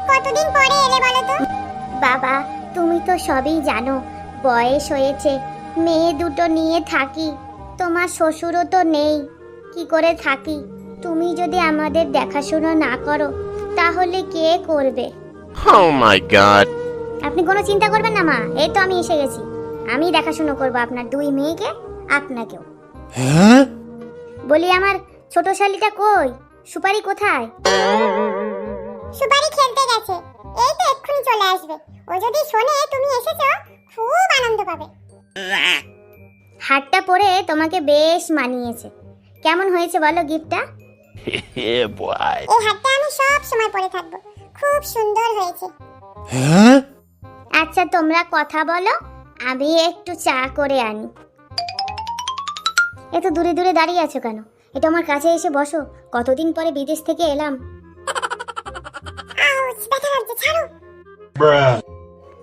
কতদিন পরে এলে বলো তো? বাবা, তুমি তো সবই জানো, বয়স হয়েছে, মেয়ে দুটো নিয়ে থাকি, তোমার শ্বশুরও তো নেই, কি করে থাকি? তুমি যদি আমাদের দেখাশোনা না করো তাহলে কে করবে? Oh my god. আপনি কোনো চিন্তা করবেন না মা, এই তো আমি এসে গেছি। আমি দেখাশোনা করব আপনার দুই মেয়েকে, আপনাকেও। হ্যাঁ? বলি আমার ছোট শালিটা কই? সুপারি কোথায়? সুপারি খেলতে গেছে, এই তো এক্ষুনি চলে আসবে। ও যদি শোনে তুমি এসেছো খুব আনন্দ পাবে। হারটা পরে তোমাকে বেশ মানিয়েছে। কেমন হয়েছে বলো গিফটটা? Yeah boy. এই হারটা আমি সব সময় পরে থাকবো, খুব সুন্দর হয়েছে। হ্যাঁ? আচ্ছা তোমরা কথা বলো, আমি একটু চা করে আনি। এত দূরে দূরে দাঁড়িয়ে আছো কেন? এটা আমার কাছে এসে বসো, কতদিন পরে বিদেশ থেকে এলাম। আউচ, ব্যথা লাগছে, ছাড়ো।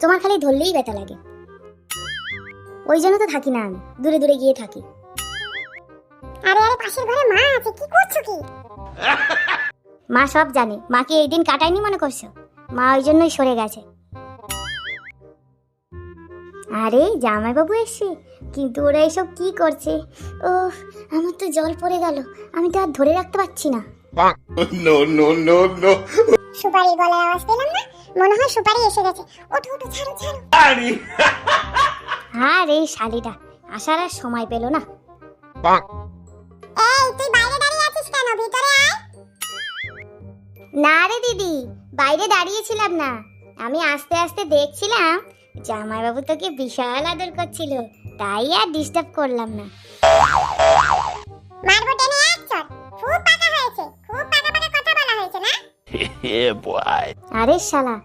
তোমার খালি ধরলেই ব্যথা লাগে, ওই জন্য তো থাকি না আমি, দূরে দূরে গিয়ে থাকি। আরে আরে, পাশের ঘরে মা আছে, কি করছো কি? মা সব জানে, মাকে এই দিন কাটায়নি মনে করছো? মা ওই জন্যই সরে গেছে। আরে জামাইবাবু এসে, কিন্তু ওরা এসব কি করছে? ও, আমার তো জল পড়ে গেল, আমি তো আর ধরে রাখতে পারছি না। No no no no. সুপারি গলার আওয়াজ পেলাম না, মনে হয় সুপারি এসে গেছে। ওঠো ওঠো, ছাড়ো ছাড়ো। আরে শালিটা আসার আর সময় পেল না। এই তুই বাইরে দাঁড়িয়ে আছিস কেন? ভিতরে আয়। না রে দিদি, বাইরে দাঁড়িয়েছিলাম না, আমি আস্তে আস্তে দেখছিলাম জামাইবাবু তোকে বিশাল আদর করছিল, তাই আর ডিস্টার্ব করলাম না। মারবো টেনে এক চট, খুব পাকা হয়েছে, খুব পাকা পাকা কথা বলা হয়েছে না? Yeah boy. আরে শালা,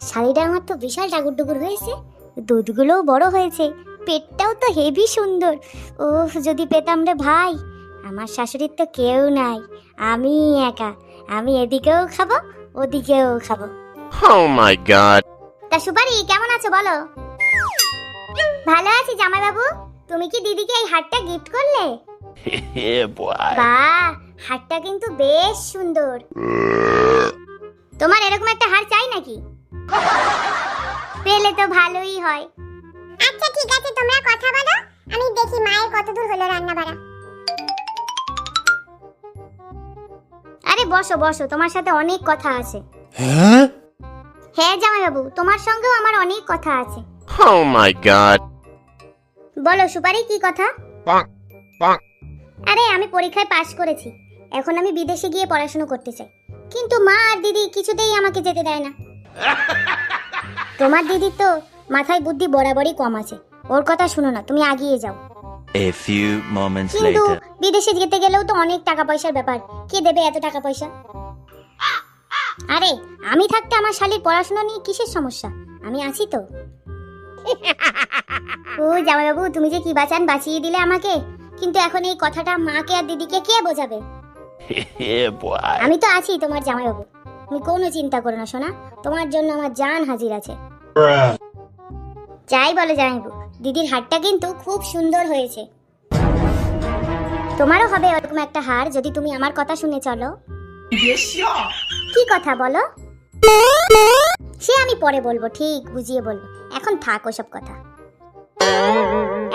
শাড়িটা আমার তো বিশাল টাগুরডুগুর হয়েছে, দুধগুলোও বড় হয়েছে, পেটটাও তো হেভি সুন্দর। ওহ, যদি পেতাম রে ভাই, আমার শাশুড়ির তো কেউ নাই, আমি একা, আমি এদিকেও খাবো ওদিকেও খাবো। Oh my god. তা সুপারি কেমন আছো বলো? ভালো আছি জামাইবাবু, তুমি কি দিদিকে এই হারটা গিফট করলে? Yeah boy. বাহ, হারটা কিন্তু বেশ সুন্দর। তোমার এরকম একটা হার চাই নাকি? পেলে তো ভালোই হয়। আচ্ছা ঠিক আছে, তোমরা কথা বলো, আমি দেখি মায়ের কতদূর হলো রান্না বাড়া। আরে বসো বসো, তোমার সাথে অনেক কথা আছে। হ্যাঁ? হ্যাঁ জামাইবাবু, তোমার সঙ্গেও আমার অনেক কথা আছে। Oh my god. বলো সুপারি, কি কথা? Bonk, bonk. আরে আমি পরীক্ষায় পাশ করেছি, এখন আমি বিদেশে গিয়ে পড়াশোনা করতে চাই, কিন্তু মা আর দিদি কিছুতেই আমাকে যেতে দেয় না। তোমার দিদির তো মাথায় বুদ্ধি বরাবরই কম আছে, ওর কথা শুনো না, তুমি এগিয়ে যাও। A few moments কিন্তু later. বিদেশে যেতে গেলেও তো অনেক টাকা পয়সার ব্যাপার, কে দেবে এত টাকা পয়সা? আরে আমি থাকতে আমার শালীর পড়াশোনা নিয়ে কিসের সমস্যা, আমি আছি তো। ও জামাইবাবু, তুমি যে কি বাঁচান বাঁচিয়ে দিলে আমাকে, কিন্তু এখন এই কথাটা মাকে আর দিদিকে কে বোঝাবে? Yeah boy. আমি তো আছি তোমার জামাইবাবু, তুমি কোনো চিন্তা করো না সোনা, তোমার জন্য আমার জান হাজির আছে। যাই বলে জামাইবাবু, দিদির হারটা কিন্তু খুব সুন্দর হয়েছে। তোমারও হবে এরকম একটা হার যদি তুমি আমার কথা শুনে চলো। কি কথা বলো? সে আমি পরে বলবো, ঠিক বুঝিয়ে বলবো, এখন থাক ওসব কথা।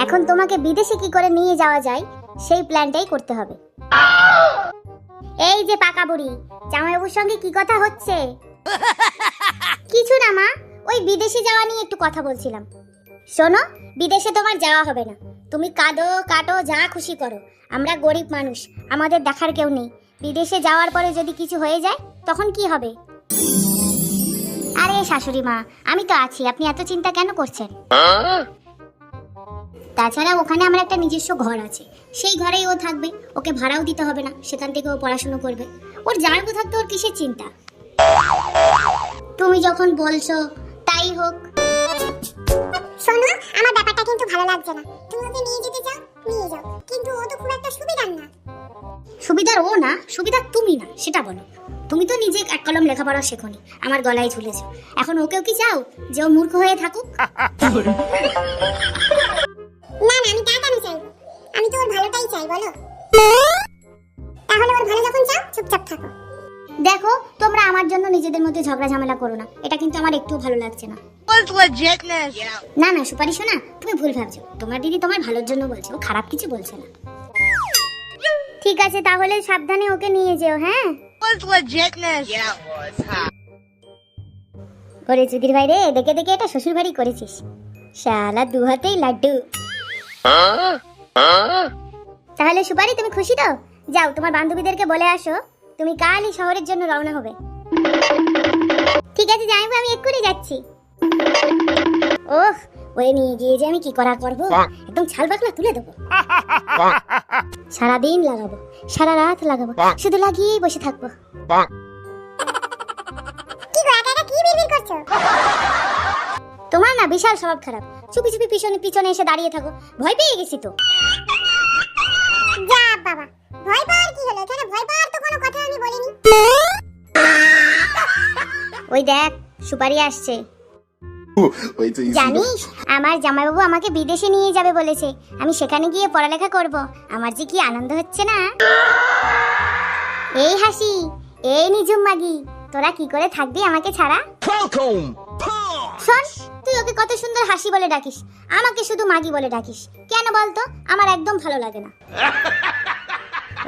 এখন তোমাকে বিদেশে কি করে নিয়ে যাওয়া যায় সেই প্ল্যানটাই করতে হবে। এই যে পাকা বুড়ি, জামাইবাবুর সঙ্গে কি কথা হচ্ছে? কিছু না মা, ওই বিদেশে যাওয়া নিয়ে একটু কথা বলছিলাম। শোনো, বিদেশে তোমার যাওয়া হবে না, তুমি কাঁদো কাটো যা খুশি করো, আমরা গরিব মানুষ, আমাদের দেখার কেউ নেই, বিদেশে যাওয়ার পরে যদি কিছু হয়ে যায় তখন কি হবে? আরে শাশুড়ি মা, আমি তো আছি, আপনি এত চিন্তা কেন করছেন? তাছাড়া ওখানে আমার একটা নিজস্ব ঘর আছে, সেই ঘরেই ও থাকবে, ওকে ভাড়াও দিতে হবে না, সেখান থেকে ও পড়াশোনা করবে, ওর জানবো থাকতে ওর কিসের চিন্তা? তুমি যখন বলছো তাই হোক। শোনো, আমার ব্যাপারটা কিন্তু ভালো লাগছে না, তুমি ওকে নিয়ে যেতে চাও নিয়ে যাও, কিন্তু ও তো খুব একটা সুবিধার না। সুবিধার ও না, সুবিধার তুমি না, সেটা বলো। তুমি তো নিজে এক কলম লেখাপড়া শেখোনি, আমার গলায় ঝুলেছো। এখন ওকেও কি চাও যে ও মূর্খ হয়ে থাকুক? না না, আমি তা কেন চাই? আমি তো ওর ভালোটাই চাই, বলো। তাহলে ওর ভালো যখন চাও চুপচাপ থাকো। দেখো, তোমরা আমার জন্য নিজেদের মধ্যে ঝগড়া ঝামেলা করো না, এটা কিন্তু আমার একটু ভালো লাগছে না। না না সুপারি শোনা, তুমি ভুল ভাবছো। তোমার দিদি তোমার ভালোর জন্য বলছে, ও খারাপ কিছু বলছে না। ঠিক আছে, তাহলে সাবধানে ওকে নিয়ে যেও। হ্যাঁ ওরে চুদির ভাই রে, দেখে দেখে এটা শ্বশুর বাড়ি করেছিস, শালা দু হাতেই লাড্ডু। তাহলে সুপারি তুমি খুশি তো? যাও তোমার বান্ধবীদেরকে বলে আসো তুমি কালই শহরের জন্য রওনা হবে। ঠিক আছে জামাইবাবু, আমি এক্ষুনি যাচ্ছি। ওহ, ওই নিয়ে গিয়ে যে আমি কি করা করবো, একদম ছাল বাকলা তুলে দেবো। সারাদিন লাগাবো, সারা রাত লাগাবো, শুধু লাগিয়েই বসে থাকবো। কি গো, একা একা কি বিড়বিড় করছো? তোমার না বিশাল স্বভাব খারাপ, চুপি চুপি পিছনে পিছনে এসে দাঁড়িয়ে থাকো। ভয় পেয়ে গেছি তো। যা বাবা, ভয় পাওয়ার কি হলো? এখানে ভয় পাওয়ার তো কোনো কথা আমি বলিনি। ওই দেখ সুপারি আসছে। জানিস আমার জামাইবাবু আমাকে বিদেশে নিয়ে যাবে বলেছে, আমি সেখানে গিয়ে পড়ালেখা করব। আমার যে কি আনন্দ হচ্ছে না। এই হাসি, এই নিজুম মাগি, তোরা কি করে থাকবি আমাকে ছাড়া? শোন, তুই ওকে কত সুন্দর হাসি বলে ডাকিস, আমাকে শুধু মাগি বলে ডাকিস কেন বলতো? আমার একদম ভালো লাগে না।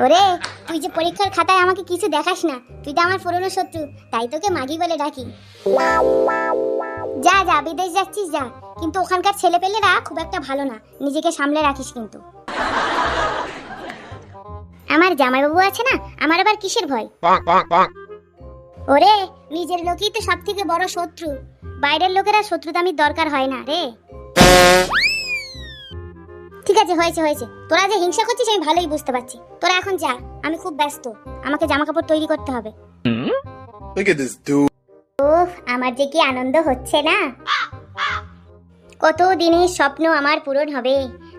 ওরে, তুই যে পরীক্ষার খাতায় আমাকে কিছু দেখাস না, তুই তো আমার পুরনো শত্রু, তাই তোকে মাগি বলে ডাকি। যা যা, বিদেশ যাচ্ছিস যা, কিন্তু ওখানকার ছেলেপেলেরা খুব একটা ভালো না, নিজেকে সামলে রাখিস কিন্তু। আমার জামাইবাবু আছে না, আমার আবার কিসের ভয়? ওরে, নিজের লোকই তো সব থেকে বড় শত্রু, বাইরের লোকেরা শত্রুতামির দরকার হয় না রে। ঠিক আছে, হয়েছে হয়েছে, তোরা যে হিংসা করছিস আমি ভালোই বুঝতে পারছি। তোরা এখন যা, আমি খুব ব্যস্ত, আমাকে জামা কাপড় তৈরি করতে হবে। Look at this dude. ওহ, আমার যে কি আনন্দ হচ্ছে না। কত দিনের স্বপ্ন আমার পূরণ হবে,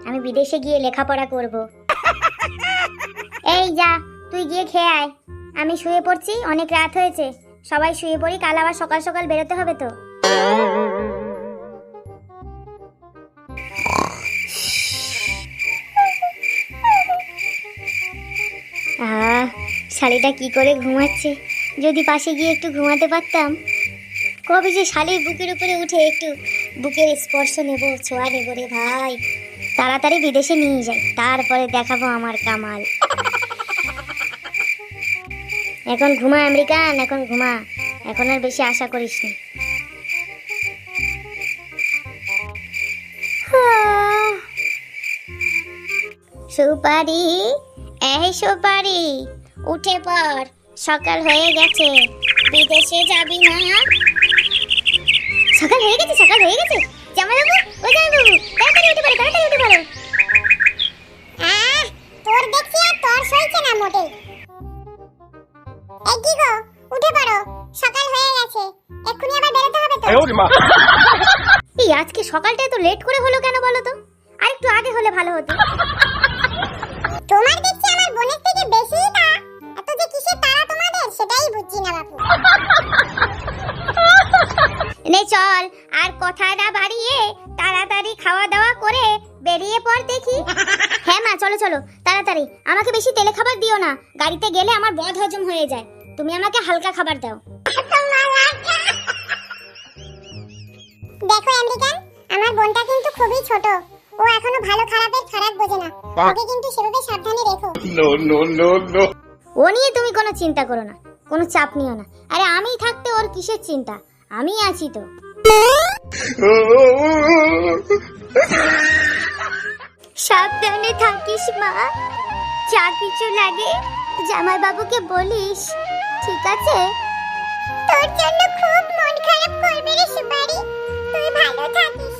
আমি বিদেশে গিয়ে লেখাপড়া করব। এই যা, তুই গিয়ে খেয়ে আয়, আমি শুয়ে পড়ছি, অনেক রাত হয়েছে। সবাই শুয়ে পড়ি, কাল আবার সকাল সকাল বেরোতে হবে তো। শালিটা কি করে ঘুমাচ্ছে, যদি পাশে গিয়ে একটু ঘুমাতে পারতাম। কবে যে শালির বুকের উপরে উঠে একটু বুকের স্পর্শ নেব, ছোঁয়া নেব রে ভাই। তাড়াতাড়ি বিদেশে নিয়ে যাই, তারপরে দেখাবো আমার কামাল। এখন ঘুমা আমেরিকান, এখন ঘুমা, এখন আর বেশি আশা করিস না। সুপারি, এই সুপারি, উঠে পড়, সকাল হয়ে গেছে, বিদেশে যাবি না? সকাল হয়ে গেছে, সকাল হয়ে গেছে। জামাইবাবু, ও জামাইবাবু, তাড়াতাড়ি উঠে পড়ো, তাড়াতাড়ি উঠে পড়ো। তোর দেখছি আর তোর সইছে না মোটে। এই কি গো, উঠে পড়ো, সকাল হয়ে গেছে, এক্ষুনি আবার বেরোতে হবে তো। এই আজকে সকালটা এত লেট করে হলো কেন বলো তো? আর একটু আগে হলে ভালো হতো। তোমার দেখছি আমার বোনের থেকে বেশি না, এত যে কিসের তাড়া তোমাদের সেটাই বুঝছি না বাপু। নে চল, আর কথা না বাড়িয়ে তাড়াতাড়ি খাওয়া দাওয়া করে বেরিয়ে পড় দেখি। হ্যাঁ মা, চলো চলো তাড়াতাড়ি, আমাকে বেশি তেলে খাবার দিও না, গাড়িতে গেলে আমার বদ হজম হয়ে যায়, তুমি আমাকে হালকা খাবার দাও। দেখো আমেরিকান, আমার বোনটা কিন্তু খুবই ছোট, ও এখনো ভালো খারাপের ফারাক বোঝে না, ওকে কিন্তু সেভাবে সাবধানে রেখো। No, no, no, no. ও নিয়ে তুমি কোনো চিন্তা করো না, কোনো চাপ নিও না। আরে আমি থাকতে ওর কিসের চিন্তা, আমি আছি তো। সাবধানে থাকিস মা, যা কিছু লাগে জামাই বাবুকে বলিস, ঠিক আছে? তোর জন্য খুব মন খারাপ করবে রে সুপারি, তুই ভালো থাকিস।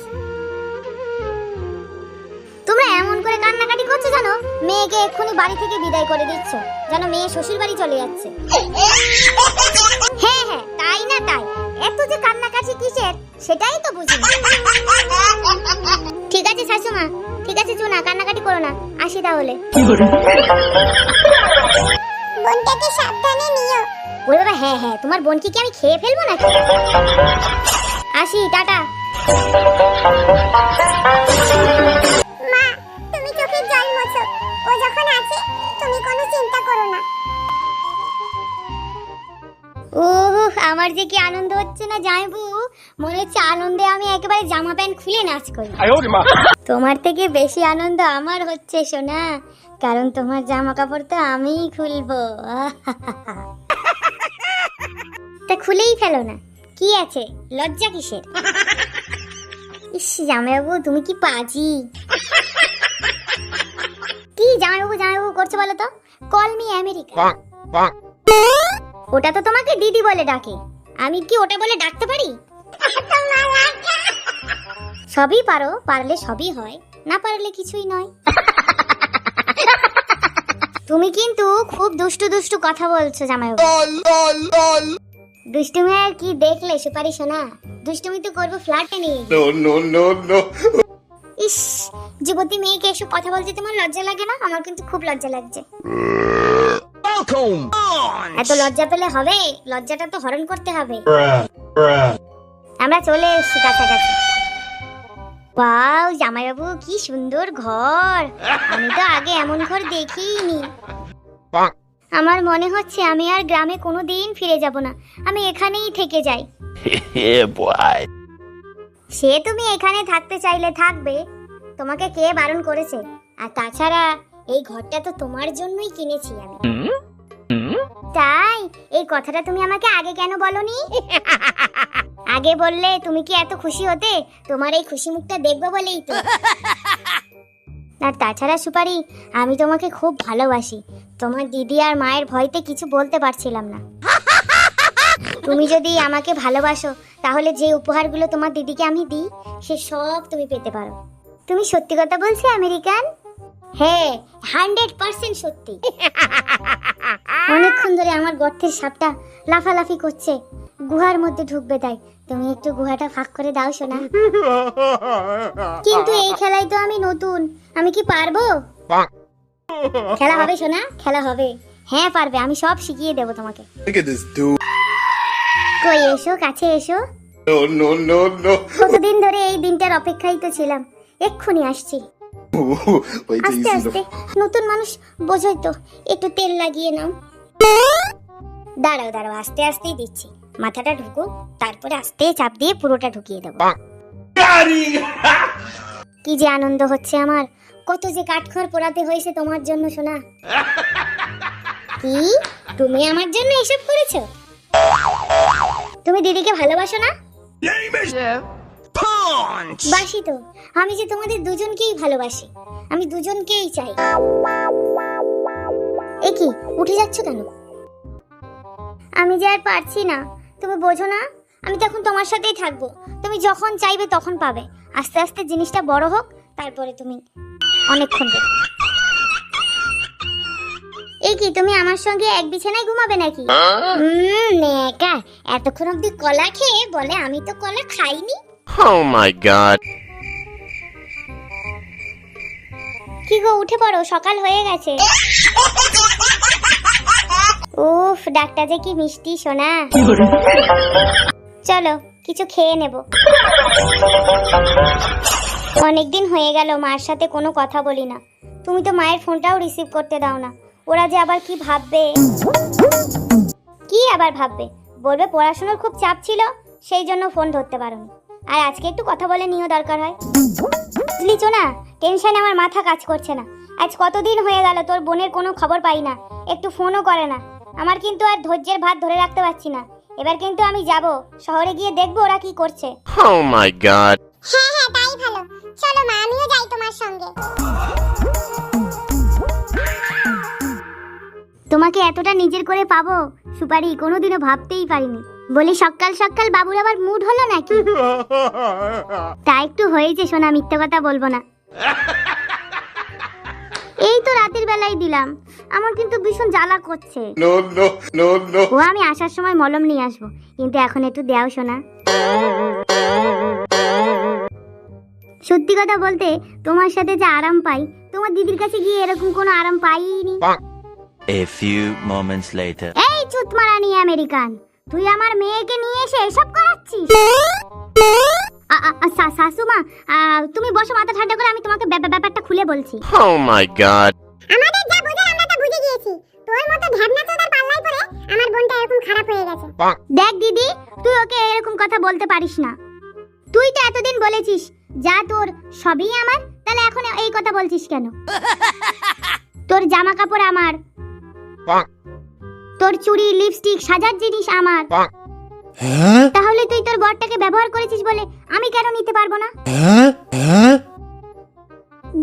তোমরা এমন করে কান্নাকাটি করছো জানো, মেয়েকে এক্ষুনি বাড়ি থেকে বিদায় করে দিচ্ছ, যেন মেয়ে শ্বশুর বাড়ি চলে যাচ্ছে। হ্যাঁ হ্যাঁ, তাই না তাই, এত যে কান্নাকাটি কিসের সেটাই তো বুঝি না। ঠিক আছে শাশুমা, ঠিক আছে চুনা, কান্নাকাটি করো না, আসি তাহলে। বোনটাকে সাবধানে নিও। ওরে বাবা, হ্যাঁ হ্যাঁ, তোমার বোনকে কি আমি খেয়ে ফেলবো নাকি? আসি, টাটা। মা, তুমি চোখের জল মোছো। ও যখন আছে তুমি কোনো চিন্তা করো না। ওহ, আমার যে কি আনন্দ হচ্ছে না জামাইবু, মনে হচ্ছে আনন্দে আমি একেবারে জামা প্যান্ট খুলে নাচ করি। তোমার থেকে বেশি আনন্দ আমার হচ্ছে সোনা, কারণ তোমার জামা কাপড় তো আমিই খুলবো। তা খুলেই ফেলো না, কি আছে, লজ্জা কিসের? ইস জামাইবাবু, তুমি কি পাজি। কি জামাইবাবু জামাইবাবু করছো বলো তো? Call me America. Bonk, bonk. ওটা তো তোমাকে দিদি বলে ডাকে, আমি কি ওটা বলে ডাকতে পারি? সবই পারো, পারলে সবই হয়, না পারলে কিছুই নয়। তুমি কিন্তু খুব দুষ্টু দুষ্টু কথা বলছো জামাইবাবু। দুষ্টুমি আর কি দেখলে সুপারি সোনা, দুষ্টুমি তো করবো ফ্ল্যাটে নিয়ে। No, no, no, no. ইস, যুবতী মেয়েকে এসব কথা বলতে তোমার লজ্জা লাগে না? আমার কিন্তু খুব লজ্জা লাগছে। এত লজ্জা পেলে হবে? লজ্জাটা তো হরণ করতে হবে। আমরা চলে এসেছি কাছাকাছি। ওয়াও জামাইবাবু, কি সুন্দর ঘর, আমি তো আগে এমন ঘর দেখিনি। Bonk. আমার মনে হচ্ছে আমি আর গ্রামে কোনোদিন ফিরে যাব না, আমি এখানেই থেকে যাই। Yeah, boy. সে তুমি এখানে থাকতে চাইলে থাকবে, তোমাকে কে বারণ করেছে? আর তাছাড়া এই ঘরটা তো তোমার জন্যই কিনেছি আমি। তাই এই কথাটা তুমি আমাকে আগে কেন বলনি? আগে বললে তুমি কি এত খুশি হতে? তোমার এই খুশি মুখটা দেখবো বলেই তো। আর তাছাড়া সুপারি, আমি তোমাকে খুব ভালোবাসি, তোমার দিদি আর মায়ের ভয়তে কিছু বলতে পারছিলাম না। তুমি যদি আমাকে ভালোবাসো, তাহলে যে উপহারগুলো তোমার দিদিকে আমি দিই, সে সব তুমি পেতে পারো। তুমি সত্যি কথা বলছো আমেরিকান? হ্যাঁ, 100% সত্যি। অনেকক্ষণ ধরে আমার গর্তের সাপটা লাফালাফি করছে, গুহার মধ্যে ঢুকবে, তাই তুমি একটু গুহাটা ফাঁক করে দাও সোনা। কিন্তু এই খেলায় তো আমি নতুন, আমি কি পারবো? Bonk. খেলা হবে সোনা, খেলা হবে। হ্যাঁ পারবে, আমি সব শিখিয়ে দেবো তোমাকে। Look at this dude. কই এসো, কাছে এসো। No, no, no, no. কতদিন ধরে এই দিনটার অপেক্ষাই তো ছিলাম, এক্ষুনি আসছি। Wait till you আস্তে see আস্তে, the. নতুন মানুষ বোঝোই তো, একটু তেল লাগিয়ে নাও। দাঁড়াও দাঁড়াও, আস্তে আস্তেই দিচ্ছি, মাথাটা ঢুকো, তারপরে আস্তে চাপ দিয়ে পুরোটা ঢুকিয়ে দেবো। Bonk. কি যে আনন্দ হচ্ছে আমার, কত যে কাঠখড় পোড়াতে হয়েছে তোমার জন্য সোনা। কি, তুমি আমার জন্য এসব করেছো? তুমি দিদিকে ভালোবাসো না? বাসি তো, আমি যে তোমাদের দুজনকেই ভালোবাসি, আমি দুজনকেই চাই। এ কি, উঠে যাচ্ছ কেন? আমি যে আর পারছি না, তুমি বোঝো না, আমি তখন তোমার সাথেই থাকবো, তুমি যখন চাইবে তখন পাবে। আস্তে আস্তে জিনিসটা বড় হোক, তারপরে তুমি অনেকক্ষণ দেখো। এ কি, তুমি আমার সঙ্গে এক বিছানায় ঘুমাবে নাকি? নেকা, এতক্ষণ অব্দি কলা খেয়ে বলে আমি তো কলা খাইনি। Oh my god. কি গো, উঠে পড়ো, সকাল হয়ে গেছে। উফ, ডাকটা যে কি মিষ্টি সোনা। চলো কিছু খেয়ে নেব। অনেকদিন হয়ে গেল মার সাথে কোনো কথা বলি না, তুমি তো মায়ের ফোনটাও রিসিভ করতে দাও না। ওরা যে আবার কি ভাববে। কি আবার ভাববে? বলবে পড়াশোনার খুব চাপ ছিল, সেই জন্য ফোন ধরতে পারোনি। আর আজকে একটু কথা বলে নিও, দরকার হয়। বুঝলিছ না, টেনশনে আমার মাথা কাজ করছে না। আজ কতদিন হয়ে গেল তোর বোনের কোনো খবর পাই না, একটু ফোনও করে না। আমার কিন্তু আর ধৈর্যের ভাত ধরে রাখতে পারছি না। এবার কিন্তু আমি যাব, শহরে গিয়ে দেখবো ওরা কি করছে। Oh my god. হ্যাঁ হ্যাঁ, তাই ভালো। চলো মা, আমিও যাই তোমার সঙ্গে। তোমাকে এতটা নিজের করে পাবো সুপারি, কোনোদিনও ভাবতেই পারিনি। বলি সকাল সকাল বাবুর আবার মুড হলো নাকি? তা একটু হয়েছে সোনা, মিথ্যা কথা বলবো না। এই তো রাতের বেলায় দিলাম, আমার কিন্তু ভীষণ জ্বালা করছে। No, no, no, no. ও আমি আসার সময় মলম নিয়ে আসবো, কিন্তু এখন একটু দেও সোনা। সত্যি কথা বলতে তোমার সাথে যে আরাম পাই, তোমার দিদির কাছে গিয়ে এরকম কোনো আরাম পাইনি। Bonk. A few moments later. এই চুতমারানি আমেরিকান, তুই আমার মেয়েকে নিয়ে এসে এসব করাচ্ছিস? শাশুমা, তুমি বসো, মাথা ঠান্ডা করে, আমি তোমাকে ব্যাপারটা খুলে বলছি। Oh my god. আমাদের যা বোঝার আমরা তা বুঝে গিয়েছি। তোর মতো ঢ্যাবনা চোদার পাল্লায় পড়ে আমার বোনটা এরকম খারাপ হয়ে গেছে। দেখ দিদি, তুই ওকে এরকম কথা বলতে পারিস না। তুই তো এতদিন বলেছিস যা তোর সবই আমার, তাহলে এখন এই কথা বলছিস কেন? তোর জামা কাপড় আমার, তোর চুড়ি লিপস্টিক সাজার জিনিস আমার, তাহলে তুই তোর বরটাকে ব্যবহার করেছিস বলে আমি কেন নিতে পারবো না?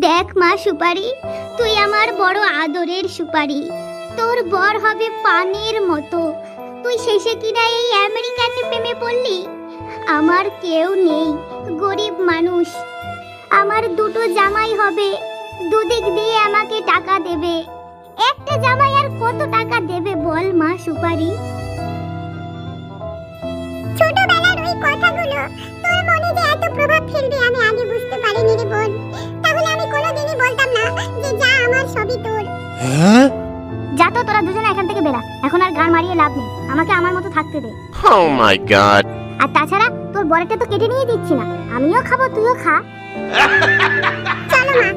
দেখ মা সুপারি, তুই আমার বড় আদরের সুপারি, তোর বর হবে পানির মতো, তুই শেষে কিনা এই আমেরিকানে প্রেমে পড়লি। আমার কেউ নেই, গরিব মানুষ, আমার দুটো জামাই হবে, দুদিক দিয়ে আমাকে টাকা দেবে। একটা জামাই আর কত টাকা দেবে বল মা সুপারি? ছোটবেলার ওই কথাগুলো তোর মনে যে এত প্রভাব ফেলবে আমি আগে বুঝতে পারিনি রে বোন। তাহলে আমি কোনোদিনই বলতাম না যে যা আমার সবই তোর। যা তো, তোরা দুজনে এখান থেকে বেরা, এখন আর গান মারিয়ে লাভ নেই, আমাকে আমার মতো থাকতে দে। Oh my god. আর তাছাড়া তোর বরেটা তো কেটে নিয়ে দিচ্ছি না, আমিও খাবো, তুইও খা। চলো মা,